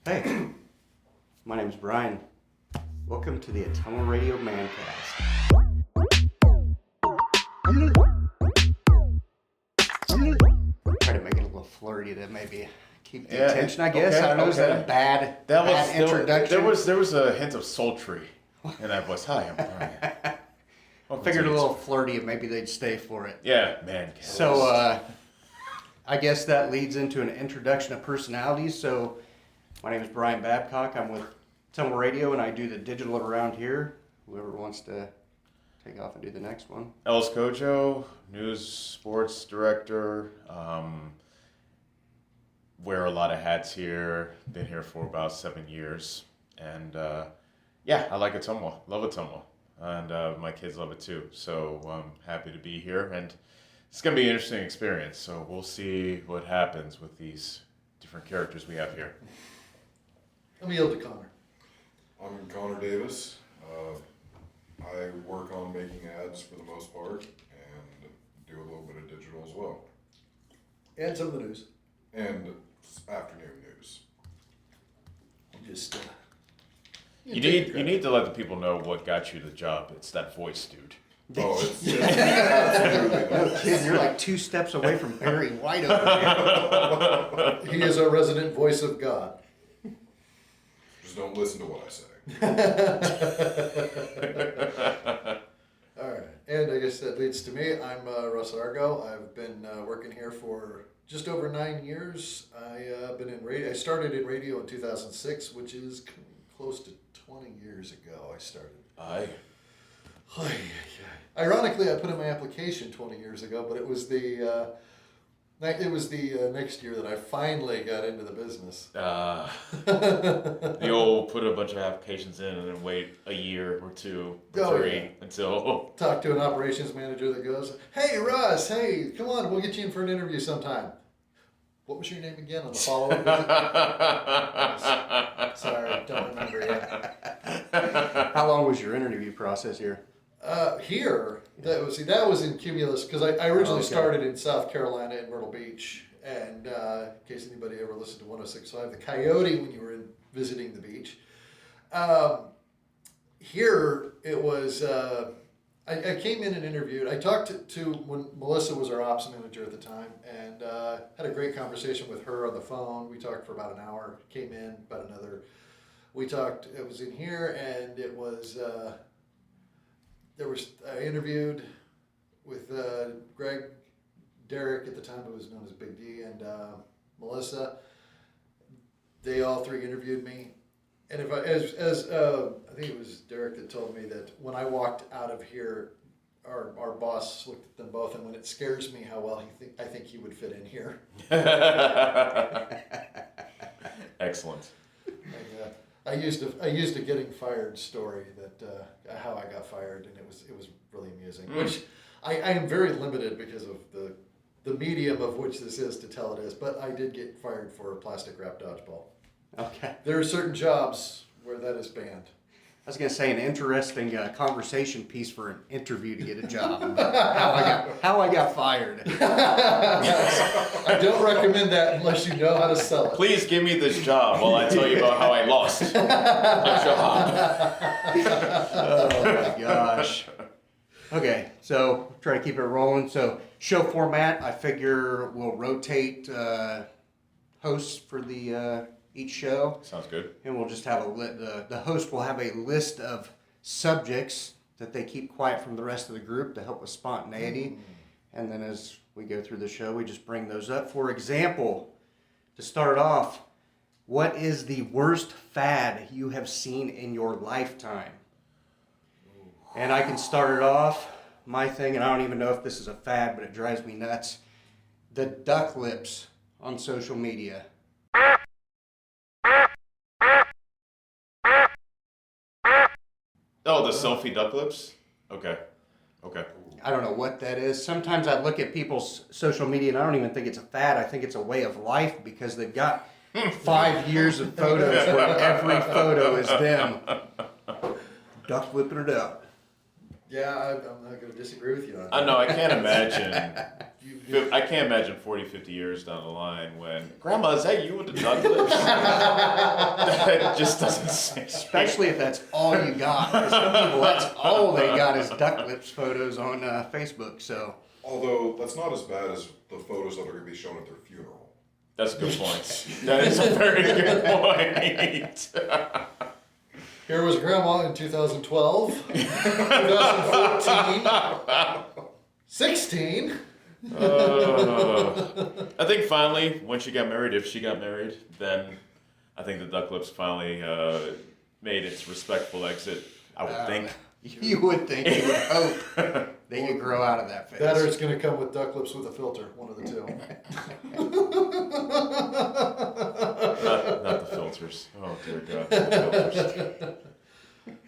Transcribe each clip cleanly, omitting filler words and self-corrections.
Hey, my name is Bryan. Welcome to the Ottumwa Radio Mancast. Try to make it a little flirty to maybe keep the attention, I guess. Okay, I don't know, is that a bad introduction? There was a hint of sultry in that voice. Hi, I'm Bryan. I figured a little flirty and maybe they'd stay for it. Yeah, man. So, I guess that leads into an introduction of personalities. So, my name is Bryan Babcock. I'm with Ottumwa Radio, and I do the digital around here. Whoever wants to take off and do the next one. Ellis Codjoe, news sports director. Wear a lot of hats here. Been here for about 7 years. And yeah, I like Ottumwa. Love Ottumwa. And my kids love it too. So I'm happy to be here. And it's going to be an interesting experience. So we'll see what happens with these different characters we have here. Let me yield to Connor. I'm Connor Davis. I work on making ads for the most part and do a little bit of digital as well. And some of the news. And afternoon news. Just You need to let the people know what got you the job. It's that voice, dude. Oh, it's absolutely No that. kidding, you're like 2 steps away from Barry White over here. he is our resident voice of God. Just don't listen to what I say. All right, and I guess that leads to me. I'm Russ Argo. I've been working here for just over 9 years. I've been in radio. I started in radio in 2006, which is close to 20 years ago. I started. Aye. Ironically, I put in my application 20 years ago, but it was the next year that I finally got into the business. The old put a bunch of applications in and then wait a year or two or three until. Talk to an operations manager that goes, "Hey Russ, hey, come on, we'll get you in for an interview sometime." What was your name again on the follow-up visit? Sorry, don't remember yet. How long was your interview process here? That was in Cumulus because I originally started in South Carolina in Myrtle Beach, and in case anybody ever listened to 106.5, the Coyote when you were visiting the beach. Here it was. I came in and interviewed. I talked to when Melissa was our ops manager at the time, and had a great conversation with her on the phone. We talked for about an hour. Came in about another. We talked. It was in here, and it was. I interviewed with Greg, Derek at the time, who was known as Big D, and Melissa. They all three interviewed me, and if I think it was Derek that told me that when I walked out of here, our boss looked at them both and went, "It scares me how well I think he would fit in here." Excellent. And, I used a getting fired story that how I got fired, and it was really amusing. Which I am very limited because of the medium of which this is to tell it is, but I did get fired for a plastic wrap dodgeball. Okay. There are certain jobs where that is banned. I was going to say an interesting conversation piece for an interview to get a job. how I got fired. I don't recommend that unless you know how to sell it. Please give me this job while I tell you about how I lost the job. Oh my gosh. Okay, so try to keep it rolling. So show format, I figure we'll rotate hosts for the each show. Sounds good. And we'll just have the host will have a list of subjects that they keep quiet from the rest of the group to help with spontaneity. And then as we go through the show, we just bring those up. For example, to start off, what is the worst fad you have seen in your lifetime? And I can start it off. My thing, and I don't even know if this is a fad, but it drives me nuts. The duck lips on social media. Oh, the selfie duck lips? Okay. I don't know what that is. Sometimes I look at people's social media and I don't even think it's a fad. I think it's a way of life because they've got 5 years of photos where every photo is them duck whipping it out. Yeah, I'm not going to disagree with you on that. I know, I can't imagine. I can't imagine 40, 50 years down the line when, Grandma, is that you with the duck lips? That just doesn't seem. Especially if that's all you got. For some people, that's all they got is duck lips photos on Facebook. So, Although that's not as bad as the photos that are going to be shown at their funeral. That's a good point. That is a very good point. Here was Grandma in 2012, 2014, 16. I think finally, when she got married, if she got married, then I think the duck lips finally made its respectful exit. I would think. you would think, you would hope that you grow out of that face. That or it's going to come with duck lips with a filter, one of the two. Not the filters. Oh dear God, the filters.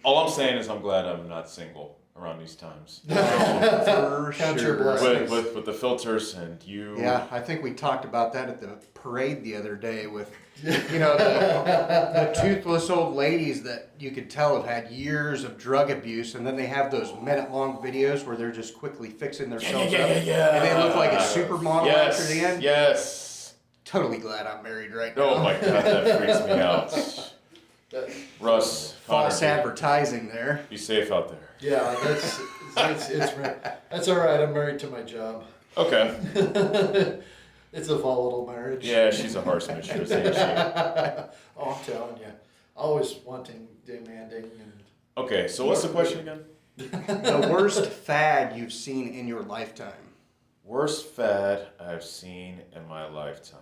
All I'm saying is I'm glad I'm not single around these times. For Count your sure. blessings. With the filters and you. Yeah, I think we talked about that at the parade the other day with, the toothless old ladies that you could tell have had years of drug abuse, and then they have those minute-long videos where they're just quickly fixing themselves up, and they look like a supermodel after the end. Yes. Totally glad I'm married right now. Oh my God, that freaks me out. Russ, False Connor, advertising there. be safe out there. Yeah, that's all right. I'm married to my job. Okay. It's a volatile marriage. Yeah, she's a harsh mistress, ain't she? Oh, I'm telling you, always wanting, demanding, and Okay, so what's the question again? The worst fad you've seen in your lifetime. Worst fad I've seen in my lifetime.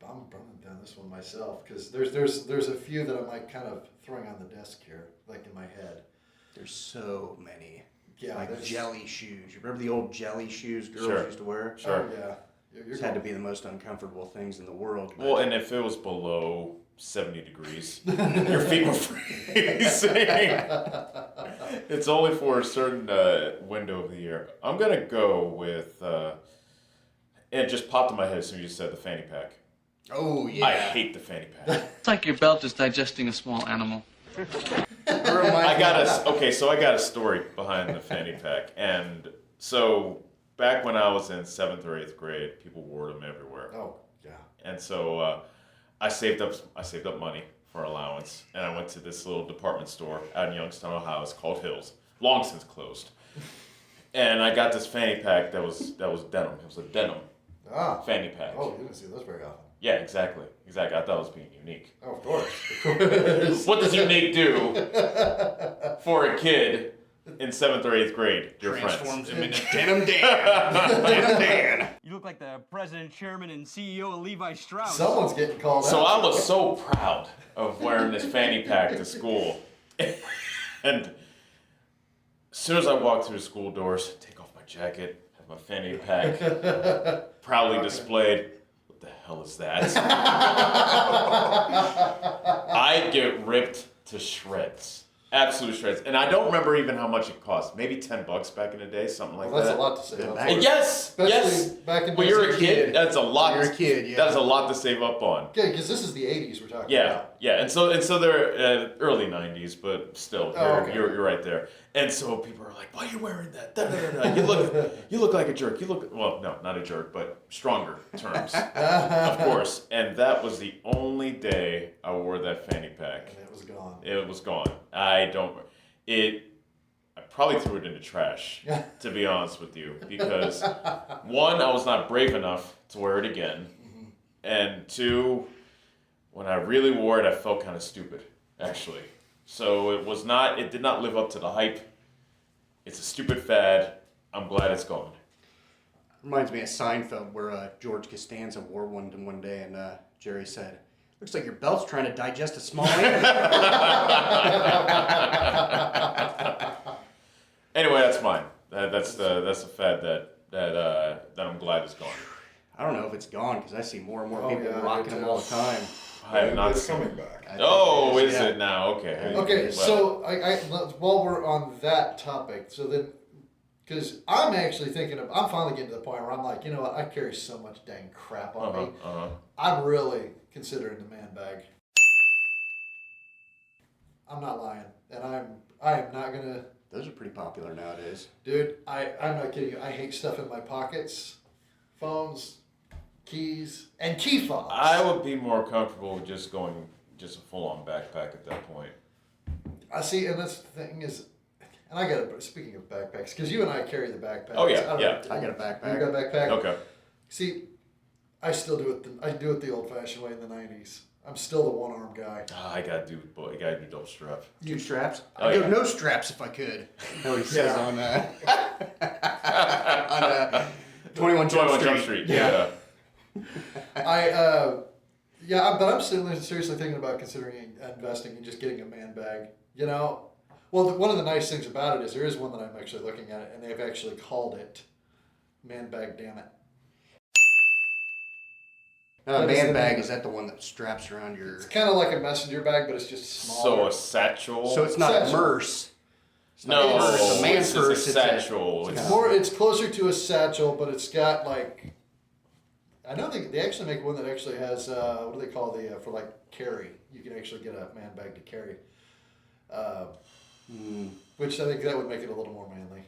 I'm running down this one myself because there's a few that I'm like kind of throwing on the desk here, like in my head. There's so many. Yeah, Like there's- jelly shoes. You remember the old jelly shoes girls Sure. used to wear? Sure. Oh, yeah. You're These had to be the most uncomfortable things in the world. but- Well, and if it was below 70 degrees, your feet were freezing. It's only for a certain window of the year. I'm going to go with, it just popped in my head as soon as you said the fanny pack. Oh, yeah. I hate the fanny pack. It's like your belt is digesting a small animal. I got a story behind the fanny pack. And so back when I was in 7th or 8th grade, people wore them everywhere. Oh, yeah. And so I saved up money for allowance, and I went to this little department store out in Youngstown, Ohio. It's called Hills. Long since closed. And I got this fanny pack that was denim. It was a denim fanny pack. Oh, you didn't see those very often. Yeah, exactly. I thought it was being unique. Oh, of course. What does unique do for a kid in 7th or 8th grade, dear Transforms friends? him into Denim Dan. Denim Dan. You look like the president, chairman, and CEO of Levi Strauss. Someone's getting called So out. I was so proud of wearing this fanny pack to school. And as soon as I walked through the school doors, take off my jacket, have my fanny pack proudly displayed. What the hell is that? I get ripped to shreds. Absolute shreds. And I don't remember even how much it cost. Maybe $10 back in the day, something like Well, that's that. a lot to say. Good up back. for. And yes, Especially back in when you're a those- kid, that's a lot. You're a kid, yeah. That's a lot to save up on. Yeah, because this is the 80s we're talking Yeah, about. yeah, and so they're early '90s, but still, Oh, okay. you're right there. And so people are like, "Why are you wearing that? Da, da, da, da. You look like a jerk. You look no, not a jerk, but stronger terms, of course." And that was the only day I wore that fanny pack. And it was gone. It was gone. I probably threw it in the trash, to be honest with you, because one, I was not brave enough to wear it again, and two, when I really wore it, I felt kind of stupid, actually. So it did not live up to the hype. It's a stupid fad. I'm glad it's gone. Reminds me of Seinfeld where George Costanza wore one day and Jerry said, "Looks like your belt's trying to digest a small animal." Anyway, that's mine. That's the fad that I'm glad is gone. I don't know if it's gone because I see more and more Oh, people yeah, I rocking do them too. all the time. I have not It's seen coming it. back. I think Oh, it is yeah. it now? Okay. Okay, Well, so I while we're on that topic, so then, because I'm actually I'm finally getting to the point where I'm like, you know what, I carry so much dang crap on me. I'm really considering the man bag. I'm not lying, and I am not gonna Those are pretty popular nowadays. Dude, I'm not kidding you. I hate stuff in my pockets, phones, keys, and key fobs. I would be more comfortable with just going just a full-on backpack at that point. I see, and that's the thing is, and I got to, speaking of backpacks, because you and I carry the backpacks. Oh, yeah, I got a backpack. You got a backpack? Okay. See, I still do it. I do it the old-fashioned way in the '90s. I'm still the one-arm guy. I gotta do double strap. 2 straps? Oh, I'd go yeah. no straps if I could. No, he says on 21 Jump Street. Yeah. But I'm still seriously thinking about considering investing in just getting a man bag. You know, well, one of the nice things about it is there is one that I'm actually looking at, and they've actually called it man bag. Damn it. A man bag, is that the one that straps around your... It's kind of like a messenger bag, but it's just So smaller. a satchel. So it's not a Satchel. merce. no, It's a man it's purse. a satchel. It's more. It's closer to a satchel, but it's got like. I know they actually make one that actually has what do they call for like carry? You can actually get a man bag to carry. Which I think that would make it a little more manly.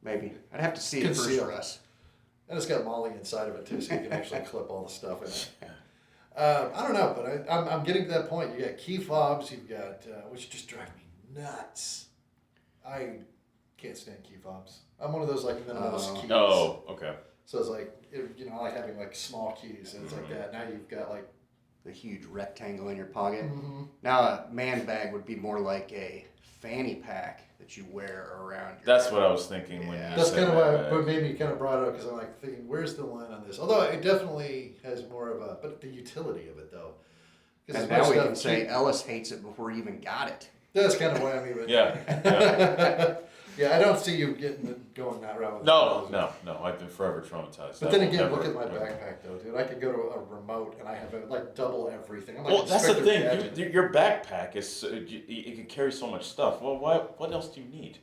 Maybe. I'd have to see it first Conceal. for us. And it's got Molly inside of it too, so you can actually clip all the stuff in it. I don't know, but I'm getting to that point. You got key fobs, you've got which just drive me nuts. I can't stand key fobs. I'm one of those like minimalist keys. Oh, okay. So it's like I like having like small keys, and it's like that. Now you've got like The huge rectangle in your pocket. Mm-hmm. Now a man bag would be more like a fanny pack that you wear around your... That's what I was thinking when you that's said kind of that. what made me kind of brought it up because I'm like thinking, where's the line on this? Although it definitely has more of a, but the utility of it though. 'Cause And as much now we stuff can say keep- Ellis hates it before he even got it. that's kind of why I'm even. Yeah. Yeah, I don't see you going that route. With No, those. no. I've been forever traumatized. But I then will again, never- look at my never. backpack though, dude. I can go to a remote and I have like double everything. I'm like Well, that's the Inspector thing. Gadget. Your backpack is it can carry so much stuff. Well, what else do you need?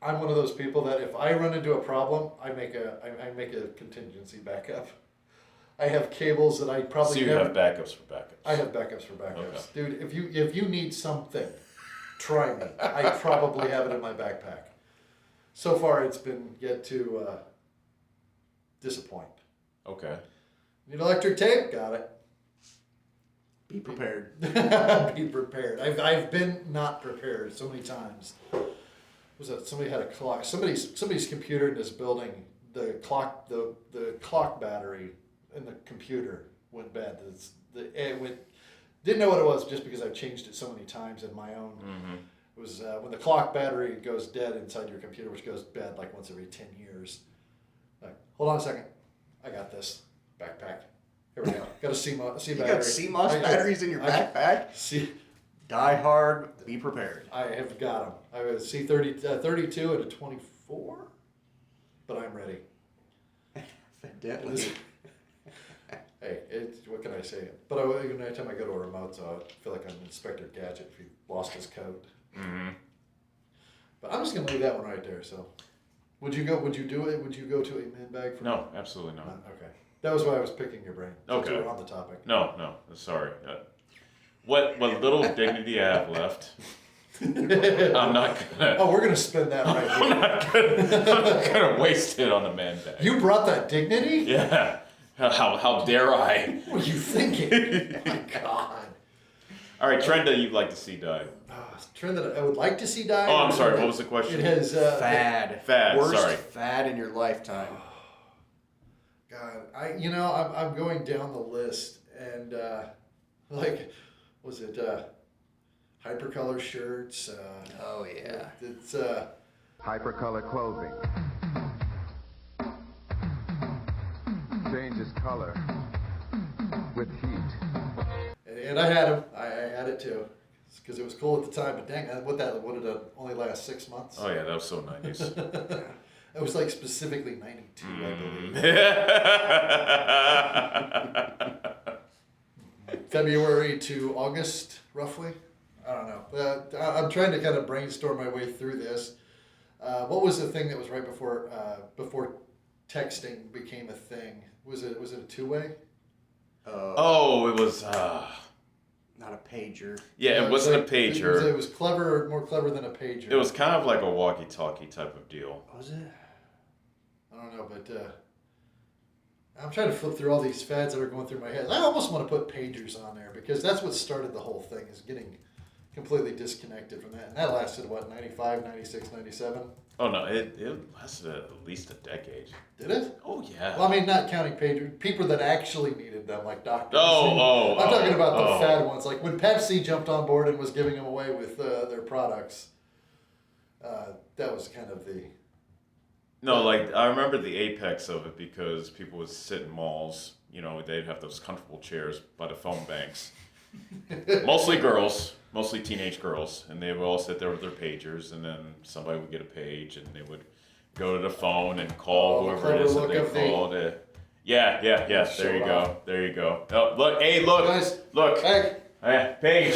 I'm one of those people that if I run into a problem, I make a contingency backup. I have cables that I probably So you never, have backups for backups. I have backups for backups, Okay. dude. If you need something, try me. I probably have it in my backpack. So far, it's been yet to disappoint. Okay. Need electric tape? Got it. Be prepared. Be prepared. I've been not prepared so many times. Was that somebody had a clock? Somebody's computer in this building. The clock battery in the computer went bad. It went. Didn't know what it was just because I've changed it so many times in my own. Mm-hmm. It was when the clock battery goes dead inside your computer, which goes bad like once every 10 years. Like, hold on a second. I got this backpack. Here we go. Got a CMOS You battery. got CMOS batteries in your backpack? See, Die hard, be prepared. I have got them. I have a C30, 32 and a 24, but I'm ready. Evidently. Hey, what can I say? But every time I go to a remote, so I feel like I'm Inspector Gadget if he lost his coat. Mm-hmm. But I'm just gonna leave that one right there. So, would you go? Would you do it? Would you go to a man bag? For No, absolutely not. Okay. That was why I was picking your brain. Since Okay. we were on the topic. No. Sorry. What little dignity I have left, I'm not gonna. Oh, we're gonna spend that right here. I'm not gonna waste it on a man bag. You brought that dignity? Yeah. How dare I? What are you thinking? My God. All right, trend that you'd like to see die. Trend that I would like to see die. Oh, I'm sorry. What was the question? It has Fad. Fad, Worst sorry. fad in your lifetime. God, I'm going down the list and like, was it hypercolor shirts? Oh, yeah. It's Hypercolor clothing. Changes color with heat. and I had them. I had it too, because it was cool at the time. But dang, what did it only last 6 months? Oh yeah, that was so nice. It was like specifically 92, I believe. February to August, roughly. I don't know. I'm trying to kind of brainstorm my way through this. What was the thing that was right before texting became a thing? Was it a two-way? Oh, it was. not a pager. Yeah, it wasn't like- a pager. It was clever, more clever than a pager. It was kind of like a walkie-talkie type of deal. Was it? I don't know, but I'm trying to flip through all these fads that are going through my head. I almost want to put pagers on there because that's what started the whole thing, is getting completely disconnected from that. And that lasted, what, 95, 96, 97? Oh, no, it lasted at least a decade. Did it? Oh, yeah. Well, I mean, not counting pagers, people that actually needed them, like doctors. Oh, I'm talking about the fad ones, like when Pepsi jumped on board and was giving them away with their products. That was kind of the... No, like, I remember the apex of it because people would sit in malls, you know, they'd have those comfortable chairs by the phone banks. Mostly girls, mostly teenage girls, and they would all sit there with their pagers, and then somebody would get a page, and they would go to the phone and call whoever it is that they called it. Yeah, there you go, there you go. Oh, look, hey, look, Guys, look. Hey, Page,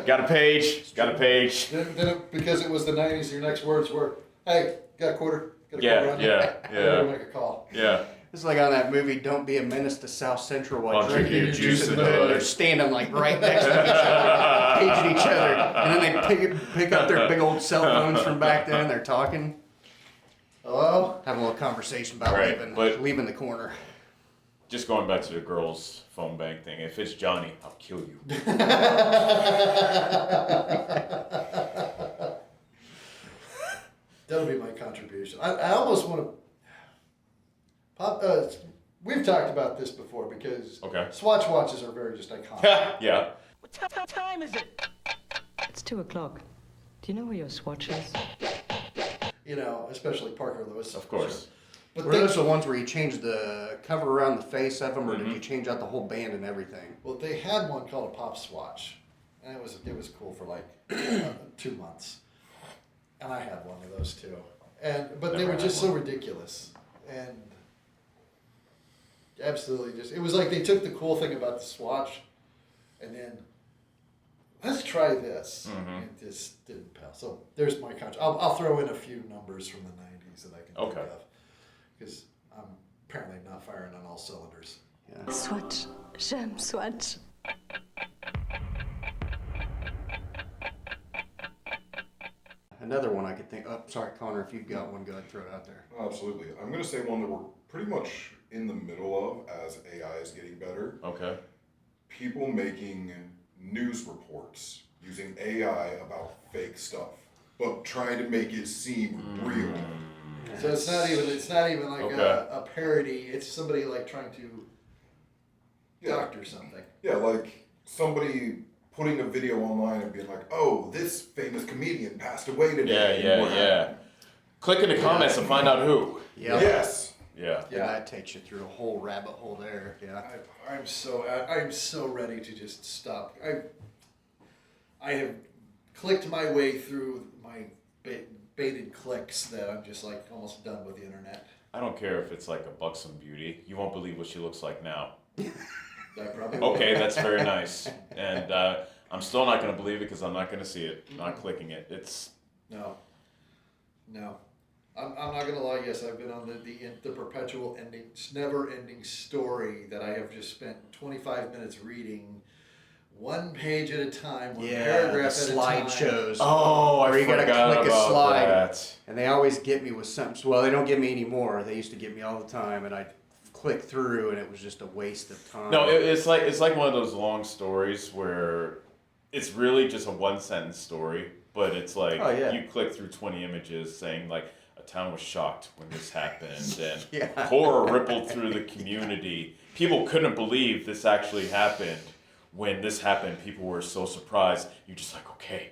got a page, got a page. then it, because it was the 90s, your next words were, hey, got a quarter? Got a quarter on you? Yeah. Make a call. Yeah. It's like on that movie, Don't Be a Menace to South Central while While drinking your juice in the hood. hood. They're standing like right next to each other, paging each other. And then they pick up their big old cell phones from back then. They're talking, Hello? having a little conversation about Right, leaving the corner. Just going back to the girls' phone bank thing. If it's Johnny, I'll kill you. That'll be my contribution. I almost want to... we've talked about this before because Okay. Swatch watches are very just iconic. Yeah. What time is it? It's 2 o'clock. Do you know where your swatch is? You know, especially Parker Lewis. Of course. But Were those the ones where you changed the cover around the face of them, or did you change out the whole band and everything? Well, they had one called a pop swatch, and it was cool for like 2 months, and I had one of those too. But they Never were just had so ridiculous, and absolutely just it was like they took the cool thing about the swatch, and then let's try this. And it just didn't pass. So there's my I'll throw in a few numbers from the '90s that I can think of, because I'm apparently not firing on all cylinders. Yeah. Swatch. J'aime swatch. Another one I could think. Oh, sorry, Connor. If you've got one, go ahead and throw it out there. Absolutely. I'm going to say one that we're pretty much in the middle of as AI is getting better. Okay. People making news reports using AI about fake stuff, but trying to make it seem real. So it's not even like Okay. a parody. It's somebody like trying to doctor something. Yeah, like somebody putting a video online and being like, "Oh, this famous comedian passed away today." Yeah. Click in the comments and find out who. Yeah. Yes. Yeah. Yeah, that takes you through a whole rabbit hole there. Yeah. I'm so ready to just stop. I have clicked my way through my baited clicks that I'm just like almost done with the internet. I don't care if it's like a buxom beauty. You won't believe what she looks like now. I probably will. Okay, that's very nice. And I'm still not going to believe it because I'm not going to see it. I'm not clicking it. It's... No. I'm not gonna lie. Yes, I've been on the perpetual ending, never-ending story that I have just spent 25 minutes reading, one page at a time, one paragraph at a time. slideshows. Oh, I Where you gotta forgot click a about slide. that. And they always get me with something. Well, they don't get me anymore. They used to get me all the time, and I'd click through, and it was just a waste of time. No, it's like one of those long stories where it's really just a one-sentence story, but it's like you click through 20 images saying like, a town was shocked when this happened, and horror rippled through the community. People couldn't believe this actually happened. When this happened, people were so surprised. You're just like, okay.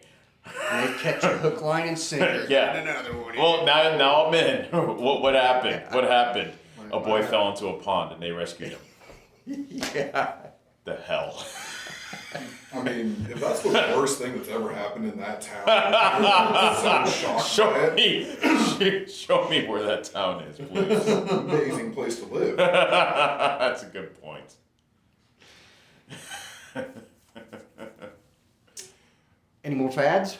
And they catch you hook, line, and sinker. Yeah. Another one. Well, now I'm in. What happened? What happened? A boy fell into a pond, and they rescued him. Yeah. The hell. I mean, if that's the worst thing that's ever happened in that town, I'm so shocked by it. Show me where that town is, please. Amazing place to live. That's a good point. Any more fads?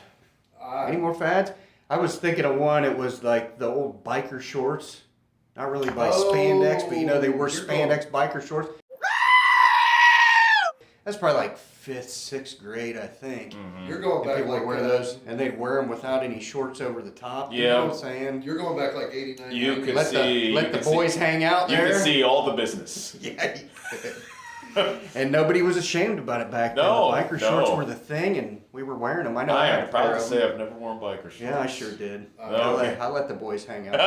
Any more fads? I was thinking of one. It was like the old biker shorts. Not really by spandex, but you know they wore spandex biker shorts. That's probably like 5th, 6th grade, I think. You're going And back people like would wear those, and they'd wear them without any shorts over the top. You know what I'm saying? You're going back like 89. You 90. could Let see, the boys hang out you there. could see all the business. Yeah, you could. And nobody was ashamed about it back then. No, The biker shorts no. were the thing, and we were wearing them. I know. I had am a proud pair to of say them. I've never worn biker shorts. Yeah, I sure did. Okay. I let the boys hang out.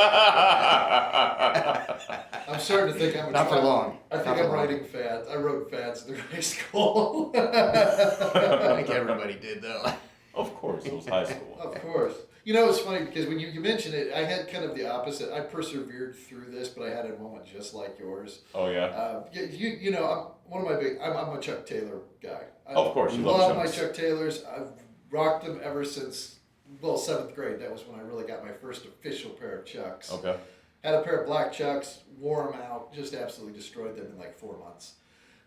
I'm starting to think I'm a Not for long. I think Not for I'm long. writing fads. I wrote fads in high school. I think everybody did, though. Of course, it was high school. Of course. You know, it's funny because when you mentioned it, I had kind of the opposite. I persevered through this, but I had a moment just like yours. Oh yeah. You know, I'm a Chuck Taylor guy. Of course, you love love my Chucks. Chuck Taylors. I've rocked them ever since, well, 7th grade. That was when I really got my first official pair of Chucks. Okay. Had a pair of black Chucks, wore them out, just absolutely destroyed them in like 4 months.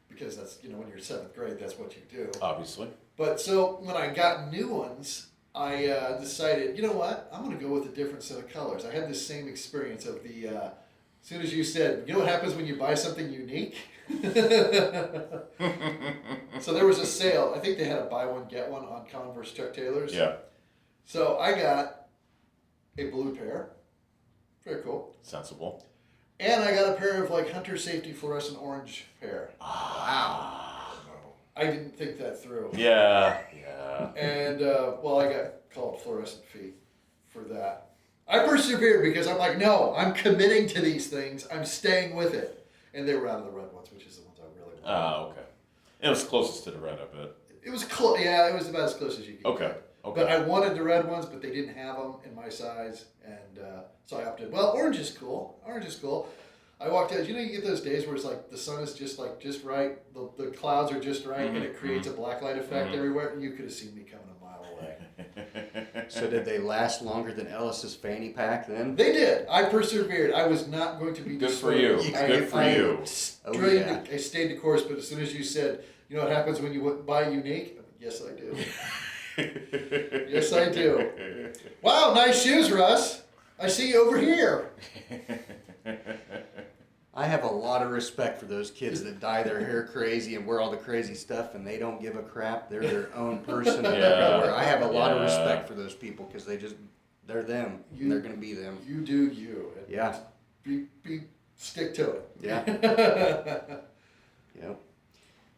Because that's, you know, when you're 7th grade, that's what you do. Obviously. But so when I got new ones, I decided, you know what, I'm going to go with a different set of colors. I had this same experience of the, as soon as you said, you know what happens when you buy something unique? So there was a sale. I think they had a buy one, get one on Converse Chuck Taylors. Yeah. So I got a blue pair. Very cool. Sensible. And I got a pair of like Hunter Safety fluorescent orange pair. Wow. I didn't think that through. Yeah. Yeah. And, well, I got called fluorescent feet for that. I persevered because I'm like, no, I'm committing to these things. I'm staying with it. And they were out of the red ones, which is the ones I really wanted. Oh, okay. It was closest to the red, I bet. It was close. Yeah, it was about as close as you could Okay. get. Okay. But I wanted the red ones, but they didn't have them in my size. And so I opted, well, orange is cool. Orange is cool. I walked out. You know, you get those days where it's like the sun is just right, the clouds are just right, and it creates a blacklight effect everywhere. You could have seen me coming a mile away. So did they last longer than Ellis's fanny pack then? They did. I persevered. I was not going to be Good for dissuaded. you. I- Good for I you. stayed- yeah. I stayed the course, but as soon as you said, you know what happens when you buy unique? Yes, I do. Yes, I do. Wow, nice shoes, Russ. I see you over here. I have a lot of respect for those kids that dye their hair crazy and wear all the crazy stuff, and they don't give a crap. They're their own person. Yeah. I have a lot of Yeah. respect for those people because they're them. And they're going to be them. You do you. And Yeah. Stick to it. Yeah. Yep.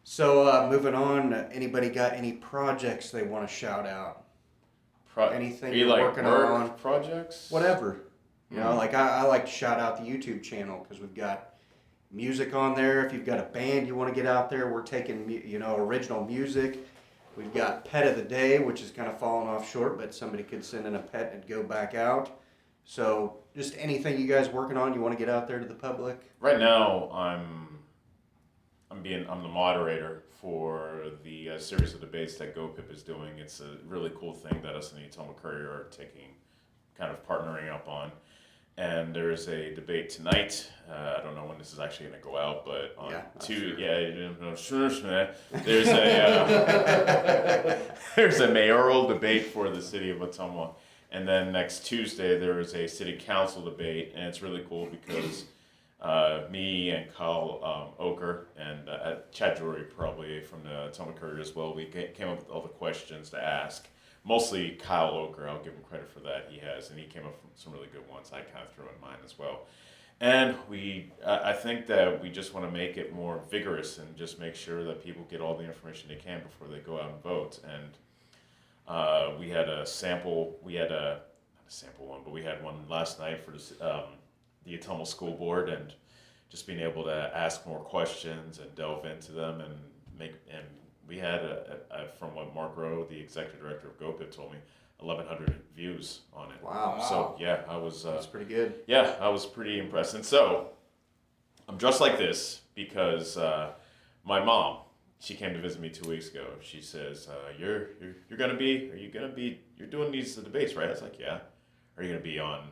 So moving on, anybody got any projects they want to shout out? Anything Are you you're like working work on? projects? Whatever. You know, like I like to shout out the YouTube channel because we've got music on there. If you've got a band you want to get out there, we're taking, original music. We've got Pet of the Day, which is kind of falling off short, but somebody could send in a pet and go back out. So just anything you guys working on, you want to get out there to the public? Right now, I'm the moderator for the series of debates that GoPip is doing. It's a really cool thing that us and the Ottumwa Courier are kind of partnering up on. And there's a debate tonight. I don't know when this is actually going to go out, but on there's a mayoral debate for the city of Ottumwa, and then next Tuesday there is a city council debate, and it's really cool because me and Kyle Oker and Chad Drury, probably from the Ottumwa Courier as well, we came up with all the questions to ask. Mostly Kyle Oker, I'll give him credit for that, he has, and he came up with some really good ones I kind of threw in mine as well. And I think that we just want to make it more vigorous and just make sure that people get all the information they can before they go out and vote. And we had a sample, not a sample one, but we had one last night for the Ottumwa School Board, and just being able to ask more questions and delve into them and we had, from what Mark Rowe, the executive director of GoPip, told me, 1,100 views on it. Wow. So, yeah, I was... That's pretty good. Yeah, I was pretty impressed. And so, I'm dressed like this because my mom, she came to visit me 2 weeks ago. She says, you're doing these debates, right? I was like, yeah. Are you going to be on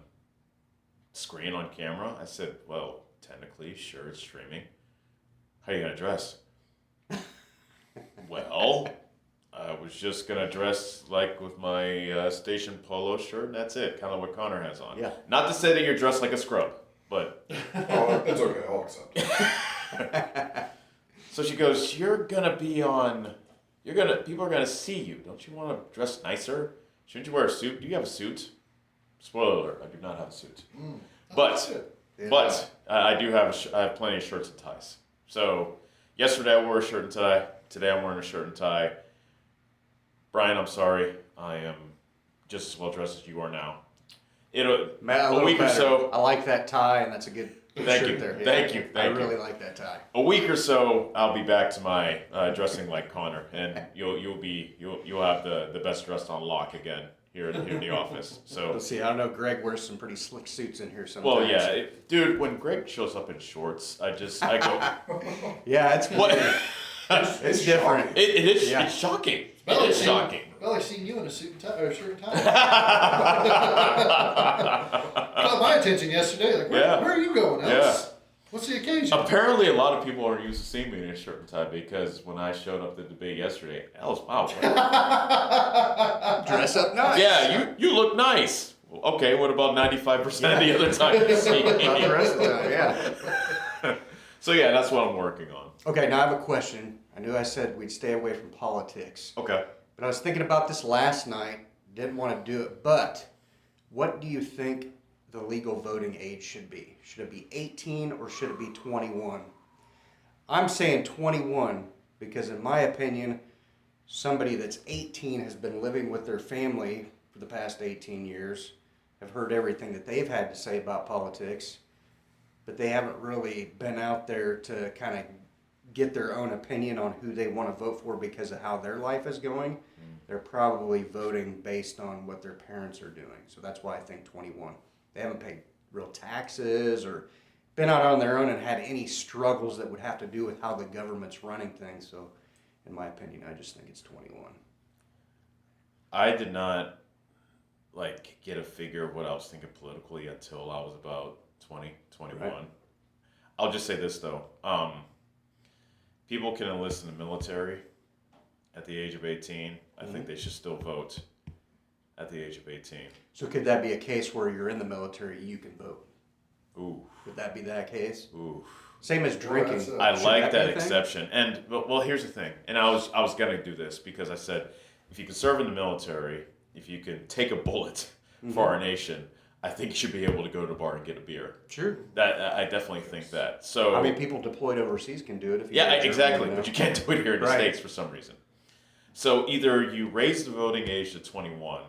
screen, on camera? I said, well, technically, sure, it's streaming. How are you going to dress? Well, I was just going to dress like with my station polo shirt, and that's it, kind of what Connor has on. Yeah. Not to say that you're dressed like a scrub, but... Oh, it's okay, I'll accept it. So she goes, you're going to be on people are gonna see you. Don't you want to dress nicer? Shouldn't you wear a suit? Do you have a suit? Spoiler alert: I do not have a suit. But I do have I have plenty of shirts and ties. So yesterday I wore a shirt and tie. Today I'm wearing a shirt and tie. Brian, I'm sorry. I am just as well dressed as you are now. A week or so. I like that tie, and that's a good shirt there. Thank you. I really like that tie. A week or so, I'll be back to my dressing like Connor, and you'll have the best dressed on lock again here in the office. So Let's see. I don't know. Greg wears some pretty slick suits in here sometimes. well, yeah, dude. When Greg shows up in shorts, I go, yeah, it's what? It's different. It is. Yeah. It's shocking. Well, It is shocking. Well, I've seen you in a suit and tie, or shirt and tie. Caught my attention yesterday. Like, where are you going, Ellis? Yeah. What's the occasion? Apparently, a lot of people are used to seeing me in a shirt and tie because when I showed up to the debate yesterday, Alice, wow, Dress up nice. yeah, you look nice. Okay, what about 95% of the other time you see me? Not the rest of the time, yeah. So yeah, that's what I'm working on. Okay, now I have a question. I knew I said we'd stay away from politics, Okay. but I was thinking about this last night. Didn't want to do it, but what do you think the legal voting age should be? Should it be 18 or should it be 21? I'm saying 21 because, in my opinion, somebody that's 18 has been living with their family for the past 18 years, have heard everything that they've had to say about politics, but they haven't really been out there to kind of get their own opinion on who they want to vote for because of how their life is going. They're probably voting based on what their parents are doing. So that's why I think 21. They haven't paid real taxes or been out on their own and had any struggles that would have to do with how the government's running things. So in my opinion, I just think it's 21. I did not get a figure of what I was thinking politically until I was about 20, 21. Right. I'll just say this though. People can enlist in the military at the age of 18. I think they should still vote at the age of 18. So could that be a case where you're in the military, you can vote? Ooh. Would that be that case? Ooh. Same as drinking. I like that exception. And well, here's the thing. And I was gonna do this because I said, if you can serve in the military, if you can take a bullet for our nation, I think you should be able to go to a bar and get a beer. Sure. That I definitely think that. So I mean, people deployed overseas can do it. If you exactly. But you can't do it here in the Right. States for some reason. So either you raise the voting age to 21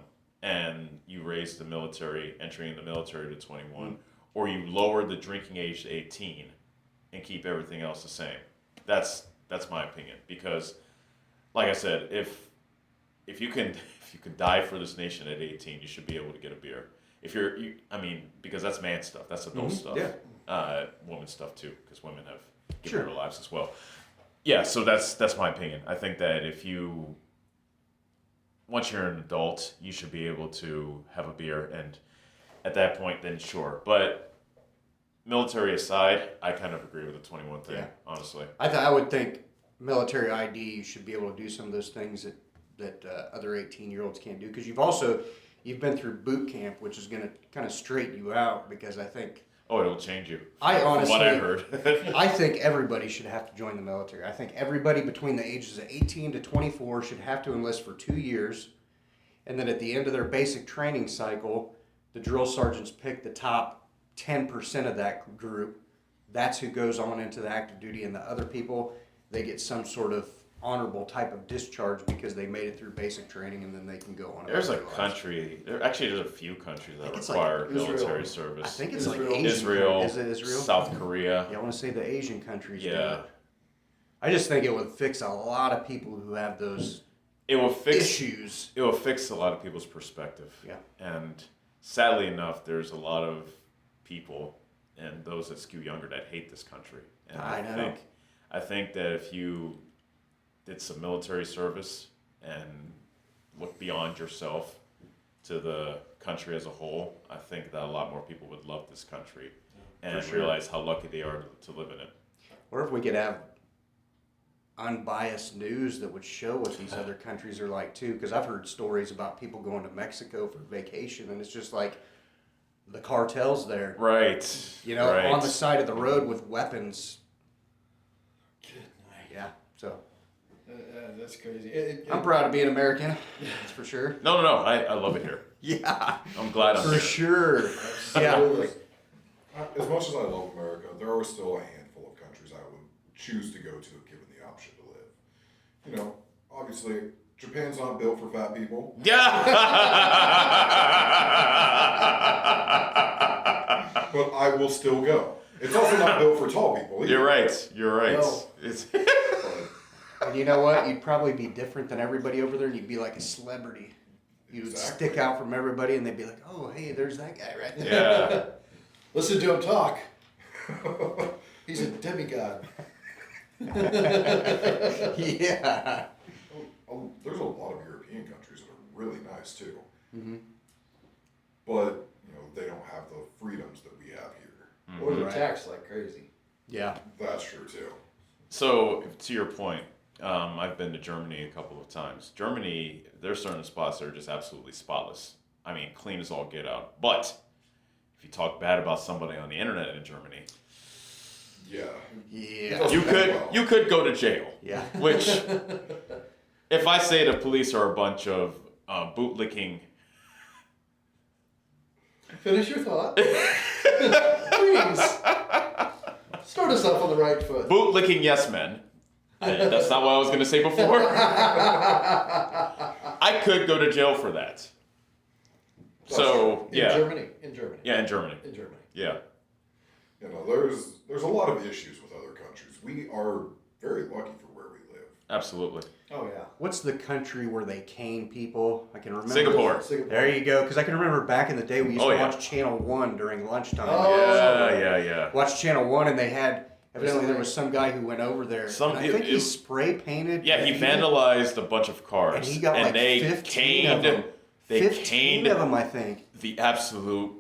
and you raise the military, entering the military to 21, or you lower the drinking age to 18 and keep everything else the same. That's my opinion. Because, like I said, if you can die for this nation at 18, you should be able to get a beer. Because that's man stuff. That's adult stuff. Yeah. Woman stuff too, because women have given their lives as well. Yeah, so that's my opinion. I think that once you're an adult, you should be able to have a beer, and at that point, then sure. But military aside, I kind of agree with the 21 thing, honestly. I would think military ID, you should be able to do some of those things that other 18-year-olds can't do, because you've been through boot camp, which is going to kind of straighten you out, because I think... Oh, it'll change you. I honestly... From what I heard. I think everybody should have to join the military. I think everybody between the ages of 18 to 24 should have to enlist for 2 years, and then at the end of their basic training cycle, the drill sergeants pick the top 10% of that group. That's who goes on into the active duty, and the other people, they get some sort of honorable type of discharge because they made it through basic training, and then they can go on. There's a few countries that require military service. I think it's Israel. like Asian. Israel. Is it Israel? South Korea. Yeah, I want to say the Asian countries do Yeah. it. I just think it would fix a lot of people who have those issues. It will fix a lot of people's perspective. Yeah. And sadly enough, there's a lot of people and those that skew younger that hate this country. And I think that if you did some military service and look beyond yourself to the country as a whole, I think that a lot more people would love this country and realize how lucky they are to live in it. Or if we could have unbiased news that would show what these other countries are like too, because I've heard stories about people going to Mexico for vacation, and it's just like the cartels there. Right. On the side of the road with weapons. Good night. Yeah, so. That's crazy. I'm proud of being American. That's for sure. No. I love it here. Yeah. I'm glad I'm For here. sure. Yeah. Absolutely. As much as I love America, there are still a handful of countries I would choose to go to if given the option to live. You know, obviously, Japan's not built for fat people. Yeah. But I will still go. It's also not built for tall people either. You're right. No. It's And you know what? You'd probably be different than everybody over there, and you'd be like a celebrity. You would Exactly. stick out from everybody, and they'd be like, "Oh, hey, there's that guy right there." yeah. Listen to him talk. He's a demigod. Yeah. Oh, there's a lot of European countries that are really nice too. Mm-hmm. But, you know, they don't have the freedoms that we have here. Or they're Right. taxed like crazy. Yeah. That's true too. So, to your point, I've been to Germany a couple of times. Germany, there's certain spots that are just absolutely spotless. I mean, clean as all get out. But if you talk bad about somebody on the internet in Germany, Yeah. Yeah. you could go to jail. Yeah. Which, if I say the police are a bunch of bootlicking, Finish your thought. Please. Start us off on the right foot. bootlicking yes men. That's not what I was going to say before. I could go to jail for that. So, In yeah. Germany. Yeah, in Germany. Yeah. You know, there's a lot of issues with other countries. We are very lucky for where we live. Absolutely. Oh, yeah. What's the country where they cane people? I can remember. Singapore. There you go. Because I can remember back in the day we used Oh, to yeah. watch Channel 1 during lunchtime. Oh. Yeah. Watch Channel 1 and they had, evidently there was some guy who went over there. And I think he spray painted. Yeah, he vandalized a bunch of cars. And he got like they 15 of caned, them. They 15 caned of them, I think. the absolute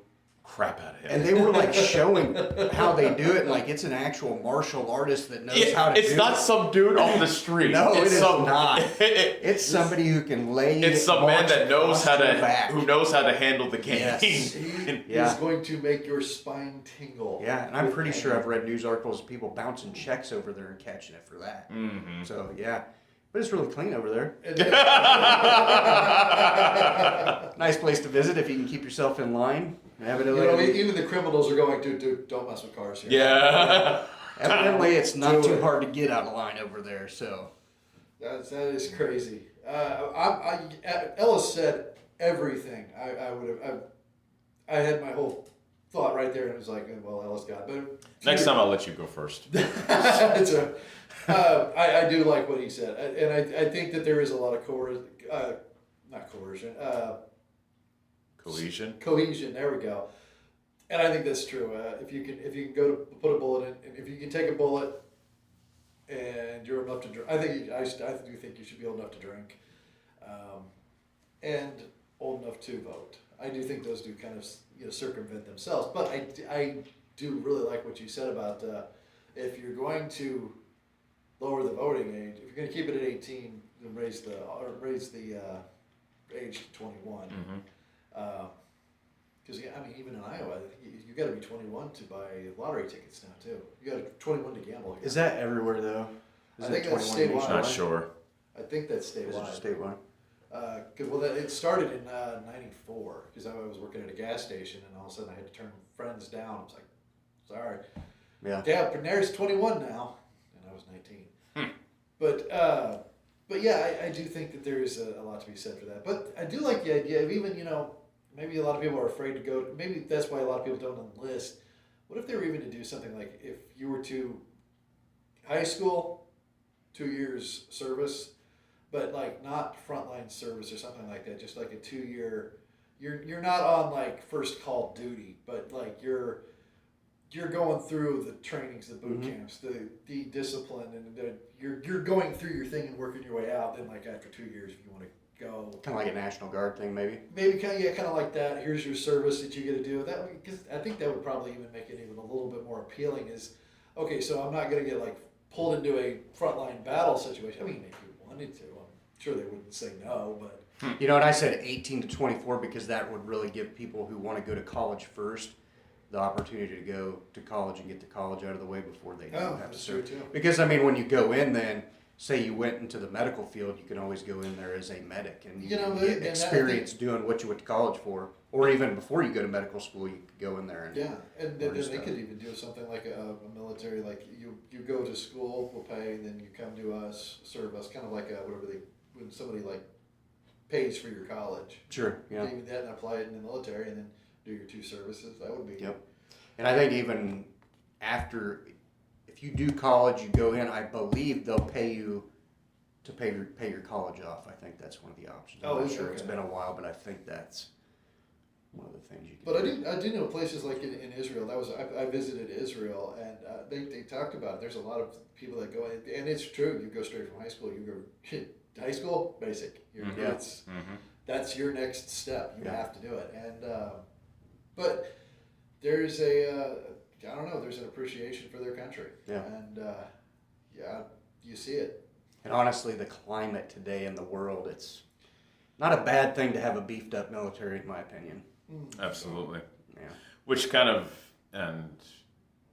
crap out of him. And they were like showing how they do it. Like it's an actual martial artist that knows how to do it. It's not some dude off the street. No, it's it is some, not. It's somebody who can lay. It's some man that knows how to back. who knows how to handle the cane. Yes. He Yeah. is going to make your spine tingle. Yeah, and I'm pretty sure I've read news articles of people bouncing checks over there and catching it for that. Mm-hmm. So yeah, but it's really clean over there. And then- Nice place to visit if you can keep yourself in line. Evidently, even the criminals are going, dude, don't mess with cars here. Yeah. Evidently, it's not Do too it. hard to get out of line over there. So That is crazy. Ellis said everything. I had my whole thought right there, and it was like, well, Ellis got it. But Next time I'll let you go first. it's I do like what he said, and I think that there is a lot of cohesion. There we go. And I think that's true. If you can go to put a bullet in, and if you can take a bullet, and you're enough to drink, I do think you should be old enough to drink, and old enough to vote. I do think those do kind of circumvent themselves. But I do really like what you said about if you're going to lower the voting age, if you're going to keep it at 18, then raise the age to 21. Mm-hmm. Because even in Iowa, you got to be 21 to buy lottery tickets now too. You got to 21 to gamble here. is that everywhere though? I think that's 21 statewide. nationwide? Not sure. I think that's Is it statewide. just statewide? It started in '94 because I was working at a gas station, and all of a sudden I had to turn friends down. I was like, sorry. Yeah. Yeah, but there's 21 now, and I was 19. But yeah, I do think that there is a lot to be said for that. But I do like the idea of even, maybe a lot of people are afraid to go. Maybe that's why a lot of people don't enlist. What if they were even to do something like if you were to high school, 2 years service, but like not frontline service or something like that, just like a 2-year. You're not on like first call duty, but like you're going through the trainings, the boot camps, the discipline, and you're going through your thing and working your way out. Then like after 2 years, if you want to go, Kind of like a National Guard thing, maybe. maybe kind of like that. Here's your service that you get to do. That because I think that would probably even make it even a little bit more appealing. Is okay, so I'm not going to get like pulled into a frontline battle situation. I mean, if you wanted to, I'm sure they wouldn't say no, but. You know, and I said 18 to 24 because that would really give people who want to go to college first the opportunity to go to college and get to college out of the way before they do have to That's true serve. too. Because, when you go in then, say you went into the medical field, you can always go in there as a medic and you You know, can get and that- experience doing what you went to college for. Or even before you go to medical school, you could go in there and Yeah, and learn then they stuff. could even do something like a military, like you go to school, we'll pay, then you come to us, serve us, kind of like when somebody like pays for your college. Sure, yeah. Take that and apply it in the military, and then do your 2 services. That would be. Yep. And I think even after, if you do college, you go in, I believe they'll pay you to pay your college off. I think that's one of the options. I'm Oh, not is it? sure. It's Okay. been a while, but I think that's one of the things you can But do. I do know places like in Israel. I visited Israel, and they talked about it. There's a lot of people that go in, and it's true. You go straight from high school. You go high school, basic. Yeah. That's your next step. You Yeah. have to do it. And but there's I don't know. There's an appreciation for their country. Yeah. And yeah, you see it. And honestly, the climate today in the world, it's not a bad thing to have a beefed up military, in my opinion. Absolutely. Yeah. Which kind of, and